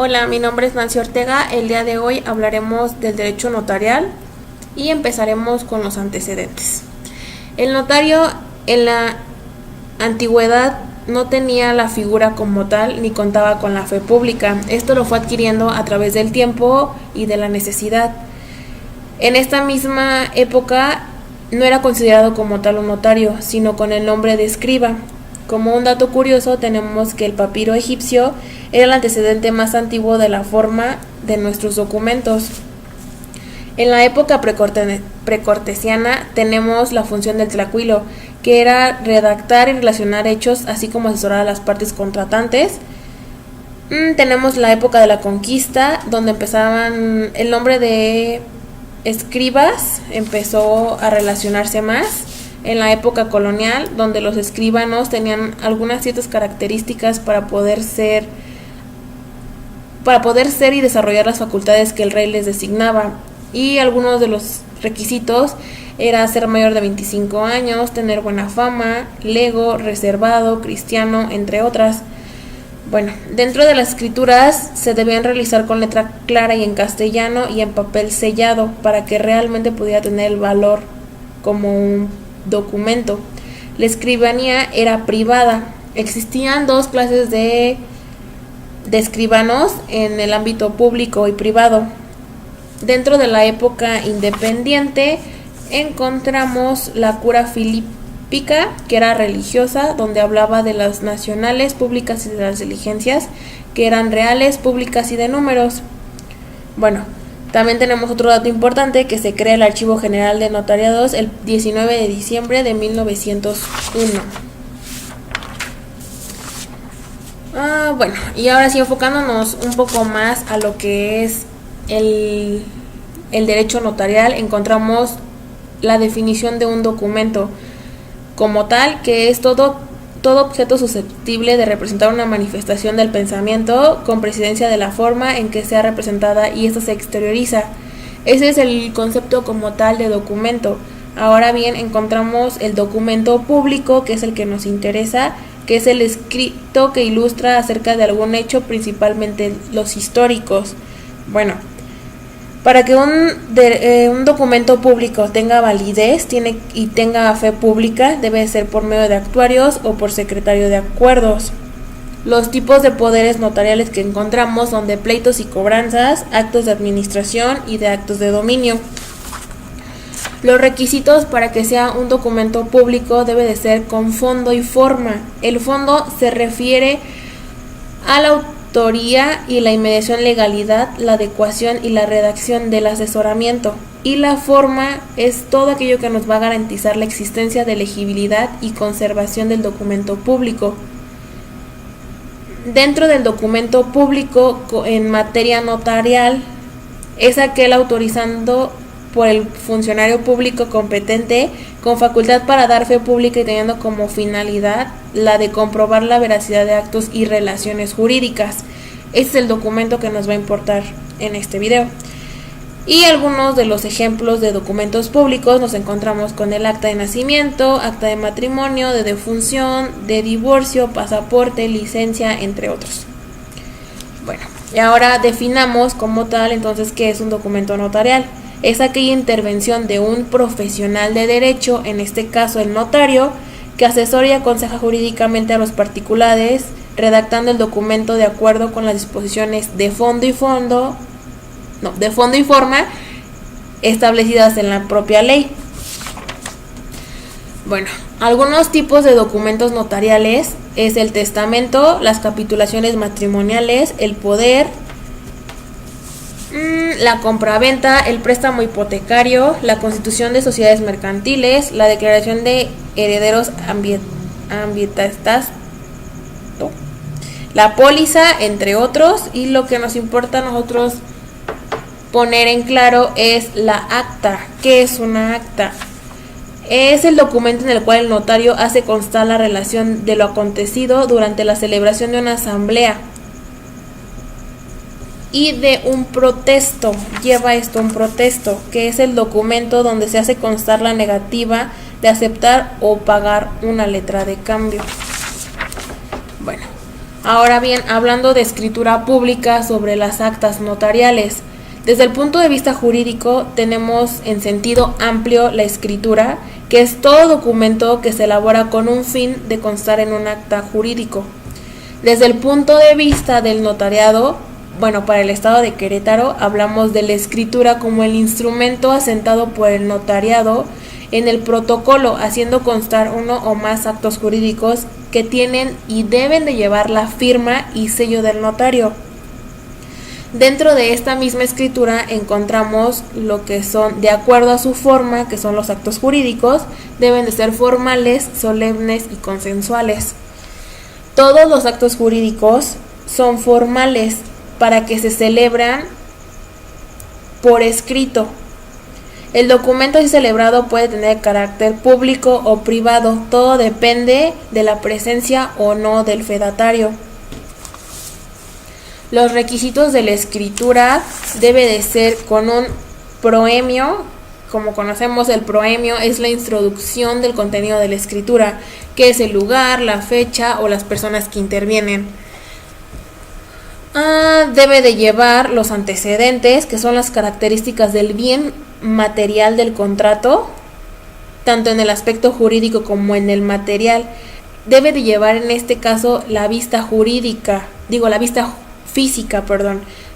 Hola, mi nombre es Nancy Ortega. El día de hoy hablaremos del derecho notarial y empezaremos con los antecedentes. El notario en la antigüedad no tenía la figura como tal ni contaba con la fe pública. Esto lo fue adquiriendo a través del tiempo y de la necesidad. En esta misma época no era considerado como tal un notario, sino con el nombre de escriba. Como un dato curioso, tenemos que el papiro egipcio era el antecedente más antiguo de la forma de nuestros documentos. En la época precortesiana tenemos la función del tlacuilo, que era redactar y relacionar hechos, así como asesorar a las partes contratantes. Tenemos la época de la conquista, donde empezaban el nombre de escribas, empezó a relacionarse más. En la época colonial, donde los escribanos tenían algunas ciertas características para poder ser y desarrollar las facultades que el rey les designaba. Y algunos de los requisitos era ser mayor de 25 años, tener buena fama, lego, reservado, cristiano, entre otras. Bueno, dentro de las escrituras se debían realizar con letra clara y en castellano y en papel sellado para que realmente pudiera tener el valor como un documento. La escribanía era privada. Existían dos clases de escribanos en el ámbito público y privado. Dentro de la época independiente encontramos la cura filípica, que era religiosa, donde hablaba de las nacionales, públicas y de las diligencias, que eran reales, públicas y de números. Bueno, también tenemos otro dato importante, que se crea el Archivo General de Notariados el 19 de diciembre de 1901. Bueno, y ahora sí, enfocándonos un poco más a lo que es el derecho notarial, encontramos la definición de un documento como tal, que es todo objeto susceptible de representar una manifestación del pensamiento con presidencia de la forma en que sea representada y esto se exterioriza. Ese es el concepto como tal de documento. Ahora bien, encontramos el documento público, que es el que nos interesa, que es el escrito que ilustra acerca de algún hecho, principalmente los históricos. Bueno, para que un documento público tenga validez y tenga fe pública, debe ser por medio de actuarios o por secretario de acuerdos. Los tipos de poderes notariales que encontramos son de pleitos y cobranzas, actos de administración y de actos de dominio. Los requisitos para que sea un documento público debe de ser con fondo y forma. El fondo se refiere a la autoría y la inmediación legalidad, la adecuación y la redacción del asesoramiento. Y la forma es todo aquello que nos va a garantizar la existencia de legibilidad y conservación del documento público. Dentro del documento público en materia notarial es aquel autorizando por el funcionario público competente con facultad para dar fe pública y teniendo como finalidad la de comprobar la veracidad de actos y relaciones jurídicas. Este es el documento que nos va a importar en este video. Y algunos de los ejemplos de documentos públicos nos encontramos con el acta de nacimiento, acta de matrimonio, de defunción, de divorcio, pasaporte, licencia, entre otros. Bueno, y ahora definamos como tal entonces qué es un documento notarial. Es aquella intervención de un profesional de derecho, en este caso el notario, que asesora y aconseja jurídicamente a los particulares, redactando el documento de acuerdo con las disposiciones de fondo y forma establecidas en la propia ley. Bueno, algunos tipos de documentos notariales es el testamento, las capitulaciones matrimoniales, el poder, la compraventa, el préstamo hipotecario, la constitución de sociedades mercantiles, la declaración de herederos ambientalistas, la póliza, entre otros. Y lo que nos importa a nosotros poner en claro es la acta. ¿Qué es una acta? Es el documento en el cual el notario hace constar la relación de lo acontecido durante la celebración de una asamblea y de un protesto. Lleva esto un protesto, que es el documento donde se hace constar la negativa de aceptar o pagar una letra de cambio. Bueno, Ahora bien, hablando de escritura pública sobre las actas notariales, desde el punto de vista jurídico tenemos en sentido amplio la escritura, que es todo documento que se elabora con un fin de constar en un acta jurídico. Desde el punto de vista del notariado, para el estado de Querétaro hablamos de la escritura como el instrumento asentado por el notariado en el protocolo, haciendo constar uno o más actos jurídicos que tienen y deben de llevar la firma y sello del notario. Dentro de esta misma escritura encontramos lo que son, de acuerdo a su forma, que son los actos jurídicos, deben de ser formales, solemnes y consensuales. Todos los actos jurídicos son formales para que se celebran por escrito. El documento así celebrado puede tener carácter público o privado, todo depende de la presencia o no del fedatario. Los requisitos de la escritura debe de ser con un proemio. Como conocemos, el proemio es la introducción del contenido de la escritura, que es el lugar, la fecha o las personas que intervienen. Debe de llevar los antecedentes, que son las características del bien material del contrato, tanto en el aspecto jurídico como en el material. Debe de llevar en este caso la vista física,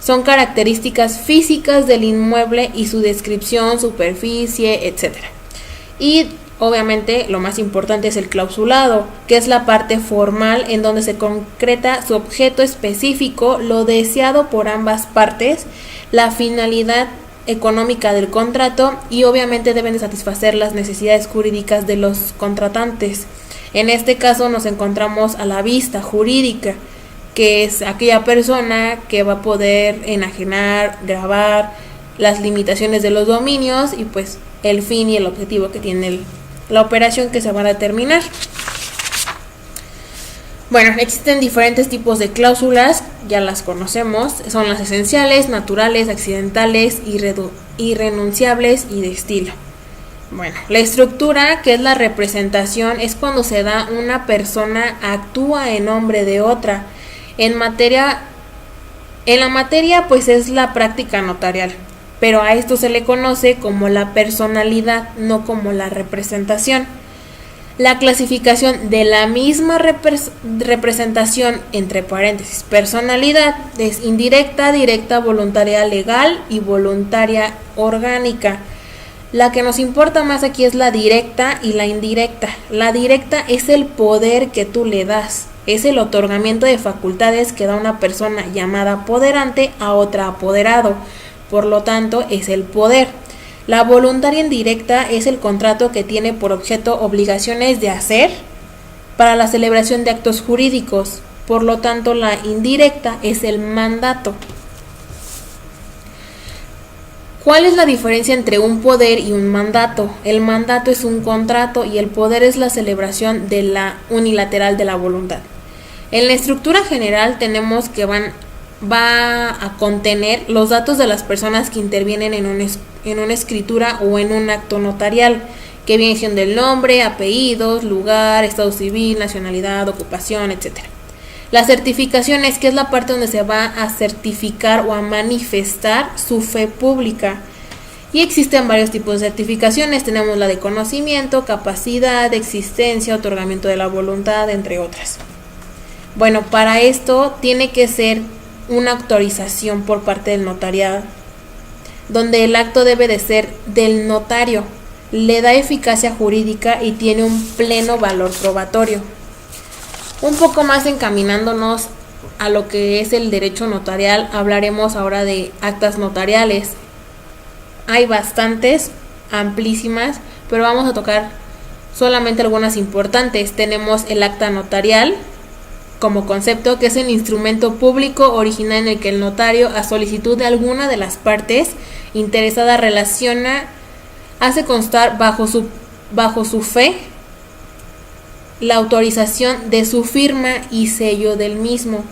son características físicas del inmueble y su descripción, superficie, etc. Y obviamente lo más importante es el clausulado, que es la parte formal en donde se concreta su objeto específico, lo deseado por ambas partes, la finalidad económica del contrato y obviamente deben de satisfacer las necesidades jurídicas de los contratantes. En este caso nos encontramos a la vista jurídica, que es aquella persona que va a poder enajenar, grabar las limitaciones de los dominios y pues el fin y el objetivo que tiene la operación que se va a determinar. Existen diferentes tipos de cláusulas, ya las conocemos, son las esenciales, naturales, accidentales, irrenunciables y de estilo. La estructura, que es la representación, es cuando se da una persona actúa en nombre de otra. En la materia pues es la práctica notarial, pero a esto se le conoce como la personalidad, no como la representación. La clasificación de la misma representación, entre paréntesis, personalidad, es indirecta, directa, voluntaria legal y voluntaria orgánica. La que nos importa más aquí es la directa y la indirecta. La directa es el poder que tú le das, es el otorgamiento de facultades que da una persona llamada apoderante a otra apoderado, por lo tanto es el poder. La voluntaria indirecta es el contrato que tiene por objeto obligaciones de hacer para la celebración de actos jurídicos, por lo tanto la indirecta es el mandato. ¿Cuál es la diferencia entre un poder y un mandato? El mandato es un contrato y el poder es la celebración de la unilateral de la voluntad. En la estructura general tenemos que va a contener los datos de las personas que intervienen en una escritura o en un acto notarial, que viene siendo el nombre, apellidos, lugar, estado civil, nacionalidad, ocupación, etc. Las certificaciones, que es la parte donde se va a certificar o a manifestar su fe pública. Y existen varios tipos de certificaciones, tenemos la de conocimiento, capacidad, existencia, otorgamiento de la voluntad, entre otras. Para esto tiene que ser una autorización por parte del notariado, donde el acto debe de ser del notario, le da eficacia jurídica y tiene un pleno valor probatorio. Un poco más encaminándonos a lo que es el derecho notarial, hablaremos ahora de actas notariales. Hay bastantes, amplísimas, pero vamos a tocar solamente algunas importantes. Tenemos el acta notarial como concepto, que es el instrumento público original en el que el notario, a solicitud de alguna de las partes interesadas, hace constar bajo su fe la autorización de su firma y sello del mismo.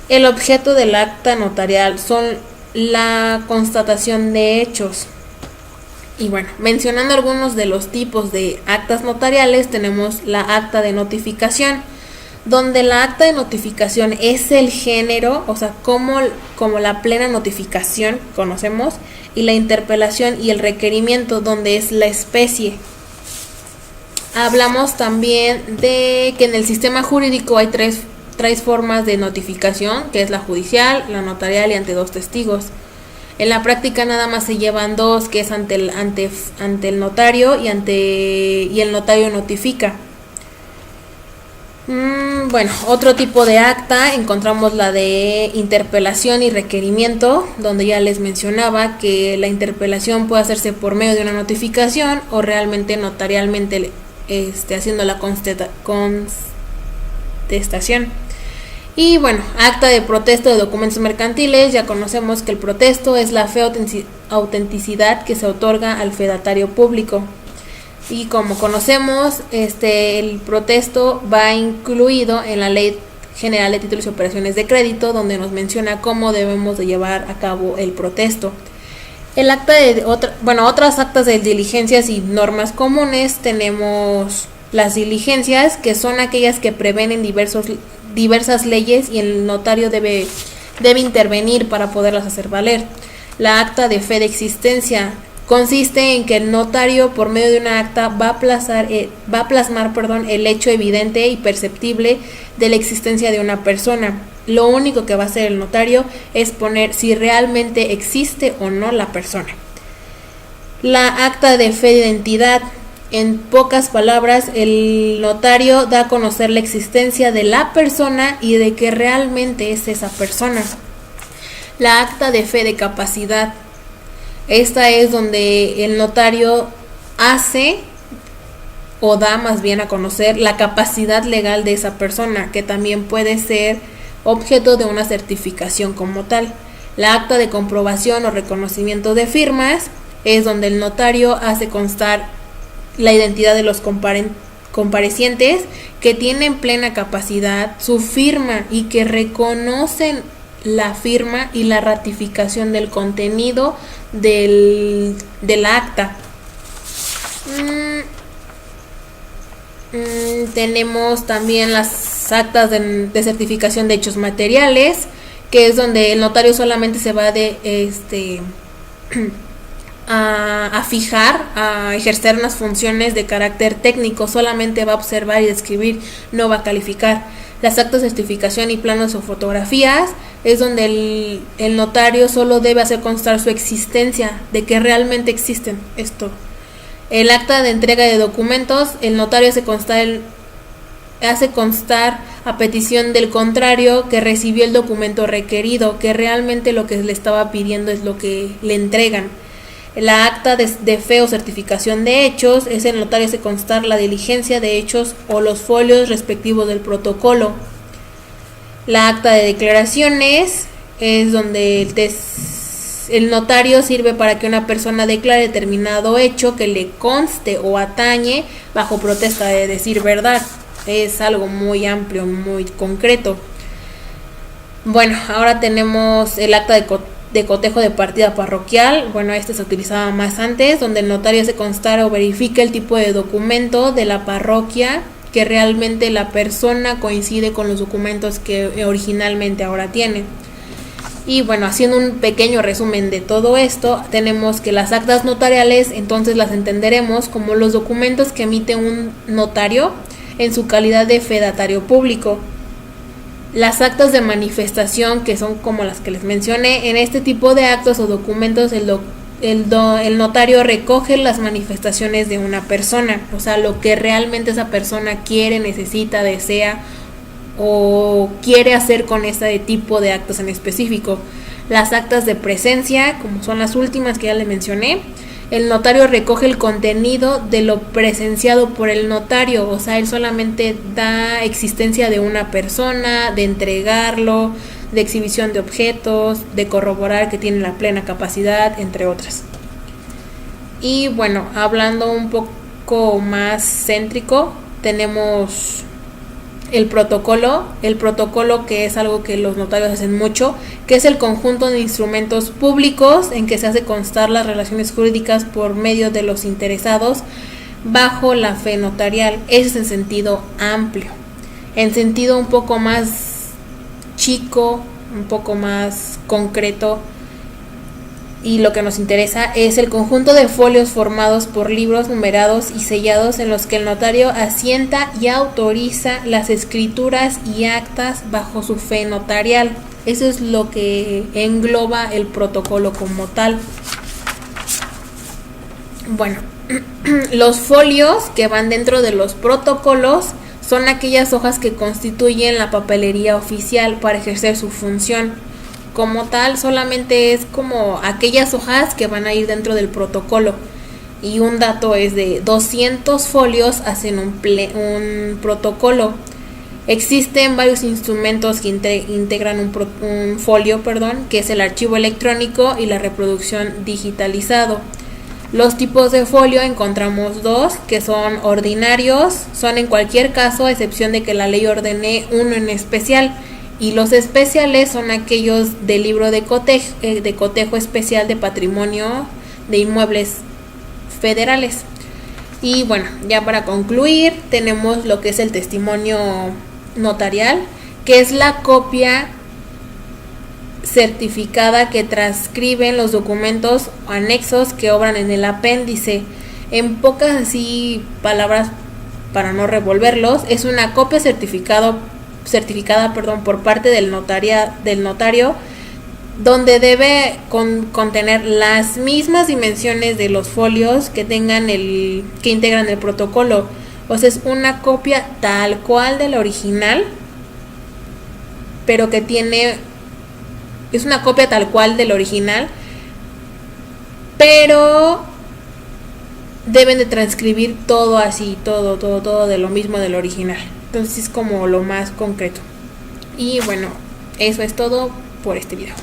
El objeto del acta notarial son la constatación de hechos. Y mencionando algunos de los tipos de actas notariales, tenemos la acta de notificación, donde la acta de notificación es el género, o sea, como la plena notificación conocemos, y la interpelación y el requerimiento, donde es la especie. Hablamos también de que en el sistema jurídico hay tres formas de notificación, que es la judicial, la notarial y ante dos testigos. En la práctica nada más se llevan dos, que es ante el notario y el notario notifica. Bueno, otro tipo de acta encontramos la de interpelación y requerimiento, donde ya les mencionaba que la interpelación puede hacerse por medio de una notificación o realmente notarialmente haciendo la contestación. Y bueno, acta de protesto de documentos mercantiles, ya conocemos que el protesto es la fe autenticidad que se otorga al fedatario público. Y como conocemos, el protesto va incluido en la Ley General de Títulos y Operaciones de Crédito, donde nos menciona cómo debemos de llevar a cabo el protesto. El acta otras actas de diligencias y normas comunes, tenemos las diligencias, que son aquellas que prevén en diversas leyes y el notario debe intervenir para poderlas hacer valer. La acta de fe de existencia consiste en que el notario, por medio de una acta, va a plasmar el hecho evidente y perceptible de la existencia de una persona. Lo único que va a hacer el notario es poner si realmente existe o no la persona. La acta de fe de identidad. En pocas palabras, el notario da a conocer la existencia de la persona y de que realmente es esa persona. La acta de fe de capacidad. Esta es donde el notario hace o da más bien a conocer la capacidad legal de esa persona, que también puede ser objeto de una certificación como tal. La acta de comprobación o reconocimiento de firmas es donde el notario hace constar la identidad de los comparecientes que tienen plena capacidad, su firma y que reconocen la firma y la ratificación del contenido del acta. Tenemos también las actas de certificación de hechos materiales, que es donde el notario solamente se va a fijar, a ejercer unas funciones de carácter técnico, solamente va a observar y describir, no va a calificar. Las actas de certificación y planos o fotografías es donde el notario solo debe hacer constar su existencia, de que realmente existen. Esto. El acta de entrega de documentos, el notario hace constar a petición del contrario que recibió el documento requerido, que realmente lo que le estaba pidiendo es lo que le entregan. La acta de fe o certificación de hechos es el notario hace constar la diligencia de hechos o los folios respectivos del protocolo. La acta de declaraciones es donde el notario sirve para que una persona declare determinado hecho que le conste o atañe bajo protesta de decir verdad. Es algo muy amplio, muy concreto. Bueno, ahora tenemos el acta de cotejo de partida parroquial. Bueno, este se utilizaba más antes, donde el notario hace constar o verifica el tipo de documento de la parroquia, que realmente la persona coincide con los documentos que originalmente ahora tiene. Y bueno, haciendo un pequeño resumen de todo esto, tenemos que las actas notariales, entonces las entenderemos como los documentos que emite un notario en su calidad de fedatario público. Las actas de manifestación, que son como las que les mencioné, en este tipo de actos o documentos el notario recoge las manifestaciones de una persona, o sea, lo que realmente esa persona quiere, necesita, desea o quiere hacer con este tipo de actos en específico. Las actas de presencia, como son las últimas que ya le mencioné, el notario recoge el contenido de lo presenciado por el notario, o sea, él solamente da existencia de una persona, de entregarlo, de exhibición de objetos, de corroborar que tiene la plena capacidad, entre otras. Y bueno, hablando un poco más céntrico, tenemos el protocolo que es algo que los notarios hacen mucho, que es el conjunto de instrumentos públicos en que se hace constar las relaciones jurídicas por medio de los interesados bajo la fe notarial. Ese es en sentido amplio. en sentido un poco más chico, un poco más concreto. Y lo que nos interesa es el conjunto de folios formados por libros numerados y sellados en los que el notario asienta y autoriza las escrituras y actas bajo su fe notarial. Eso es lo que engloba el protocolo como tal. Bueno, los folios que van dentro de los protocolos son aquellas hojas que constituyen la papelería oficial para ejercer su función. Como tal, solamente es como aquellas hojas que van a ir dentro del protocolo. Y un dato es de 200 folios hacen un protocolo. Existen varios instrumentos que integran un folio, que es el archivo electrónico y la reproducción digitalizado. Los tipos de folio encontramos dos, que son ordinarios, son en cualquier caso, a excepción de que la ley ordene uno en especial, y los especiales son aquellos de libro de cotejo especial de patrimonio de inmuebles federales. Y bueno, ya para concluir, tenemos lo que es el testimonio notarial, que es la copia certificada que transcriben los documentos o anexos que obran en el apéndice. En pocas así palabras, para no revolverlos, es una copia certificada por parte del notario, donde debe contener las mismas dimensiones de los folios que integran el protocolo. O sea, es una copia tal cual de la original, pero es una copia tal cual del original, pero deben de transcribir todo así, todo de lo mismo del original. Entonces es como lo más concreto. Y bueno, eso es todo por este video.